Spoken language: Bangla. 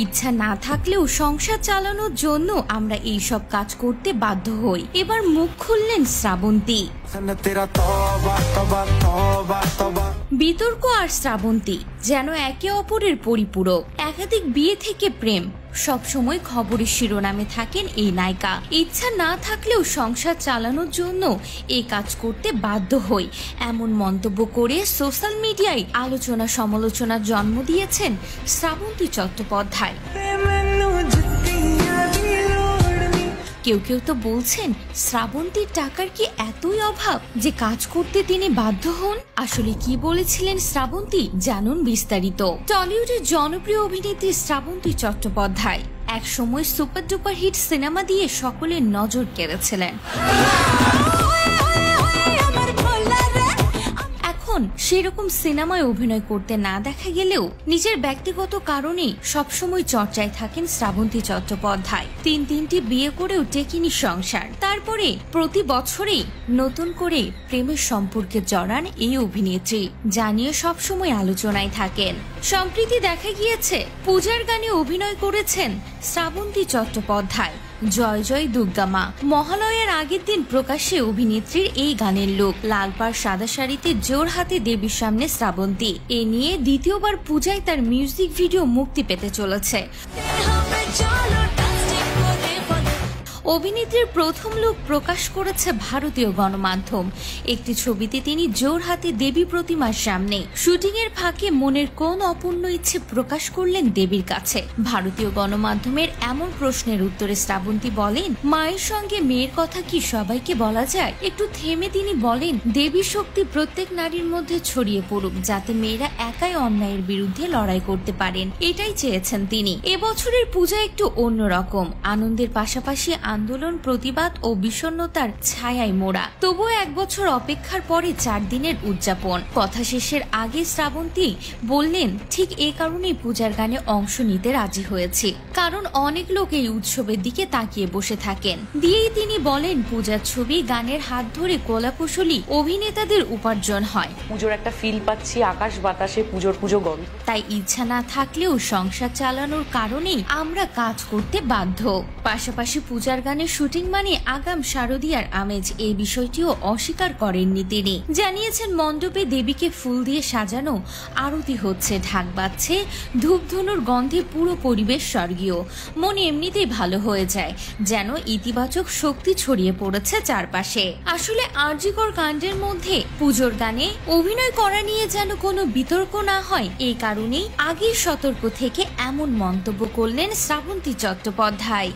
ইচ্ছা না থাকলেও সংসার চালানোর জন্য আমরা এইসব কাজ করতে বাধ্য হই। এবার মুখ খুললেন শ্রাবন্তী। বিতর্ক আর শ্রাবন্তী যেন একে অপরের পরিপূরক। একাধিক বিয়ে থেকে প্রেম, সবসময় খবরের শিরোনামে থাকেন এই নায়িকা। ইচ্ছা না থাকলেও সংসার চালানোর জন্য এই কাজ করতে বাধ্য হই, এমন মন্তব্য করে সোশ্যাল মিডিয়ায় আলোচনা সমালোচনার জন্ম দিয়েছেন শ্রাবন্তী চট্টোপাধ্যায়। কেউ কেউ তো বলছেন শ্রাবন্তীর টাকার কি এতই অভাব যে কাজ করতে তিনি বাধ্য হন। আসলে কি বলেছিলেন শ্রাবন্তী, জানুন বিস্তারিত। টলিউডের জনপ্রিয় অভিনেত্রী শ্রাবন্তী চট্টোপাধ্যায় এক সময় সুপার ডুপার হিট সিনেমা দিয়ে সকলের নজর কেড়েছিলেন। সেরকম সিনেমায় অভিনয় করতে না দেখা গেলেও নিজের ব্যক্তিগত কারণে সবসময় চর্চায় থাকেন শ্রাবন্তী চট্টোপাধ্যায়। তিনটি বিয়ে করেও টেকেনি সংসার। তারপরে প্রতি বছরেই নতুন করে প্রেমের সম্পর্কে জড়ান এই অভিনেত্রী, জানিয়ে সবসময় আলোচনায় থাকেন। সম্প্রতি দেখা গিয়েছে পূজার গানে অভিনয় করেছেন শ্রাবন্তী চট্টোপাধ্যায়। জয় জয় দুর্গা মা মহালয়ার আগের দিন প্রকাশ্যে অভিনেত্রীর এই গানের লুক। লাল পাড় সাদা শাড়িতে জোর হাতে দেবীর সামনে শ্রাবন্তী। এ নিয়ে দ্বিতীয়বার পূজায় তার মিউজিক ভিডিও মুক্তি পেতে চলেছে। অভিনেত্রীর প্রথম লুক প্রকাশ করেছে ভারতীয় গণমাধ্যম। একটি ছবিতে তিনি জোর হাতে দেবী প্রতিমার সামনে শুটিং এর ফাঁকে মনের কোন অপূর্ণ ইচ্ছে প্রকাশ করলেন দেবীর কাছে। ভারতীয় গণমাধ্যমের এমন প্রশ্নের উত্তরে শ্রাবন্তী বলেন, মায়ের সঙ্গে মেয়ের কথা কি সবাইকে বলা যায়? একটু থেমে তিনি বলেন, দেবীর শক্তি প্রত্যেক নারীর মধ্যে ছড়িয়ে পড়ুক, যাতে মেয়েরা একাই অন্যায়ের বিরুদ্ধে লড়াই করতে পারেন, এটাই চেয়েছেন তিনি। এবছরের পূজা একটু অন্যরকম, আনন্দের পাশাপাশি আন্দোলন, প্রতিবাদ ও বিষণ্ণতার ছায়ায় মোড়া। তবুও এক বছর অপেক্ষার পরে 4 দিনের উদযাপন। কথা শেষের আগে শ্রাবন্তী বললেন, ঠিক এ কারণেই পূজার গানে অংশ নিতে রাজি হয়েছি, কারণ অনেক লোক এই উৎসবের দিকে তাকিয়ে বসে থাকেন। দিয়েই তিনি বলেন, পূজার ছবি গানের হাত ধরে কলাকুশলী অভিনেতাদের উপার্জন হয়। পুজোর একটা ফিল পাচ্ছি, আকাশ বাতাসে পুজো গন্ধ। তাই ইচ্ছা না থাকলেও সংসার চালানোর কারণেই আমরা কাজ করতে বাধ্য। পাশাপাশি পূজার গানের শুটিং মানে আগাম শারদীয়ার আমেজ, এই বিষয়টিও অস্বীকার করেননি তিনি। জানিয়েছেন, মণ্ডপে দেবীকে ফুল দিয়ে সাজানো, আরতি হচ্ছে, ঢাক বাজছে, ধূপধনুর গন্ধে পুরো পরিবেশ স্বর্গীয়। মন এমনিতেই ভালো হয়ে যায়, যেন ইতিবাচক শক্তি ছড়িয়ে পড়েছে চারপাশে। আসলে আরজিকর কাণ্ডের মধ্যে পুজোর গানে অভিনয় করা নিয়ে যেন কোনো বিতর্ক না হয়, এই কারণেই আগেই সতর্ক থেকে এমন মন্তব্য করলেন শ্রাবন্তী চট্টোপাধ্যায়।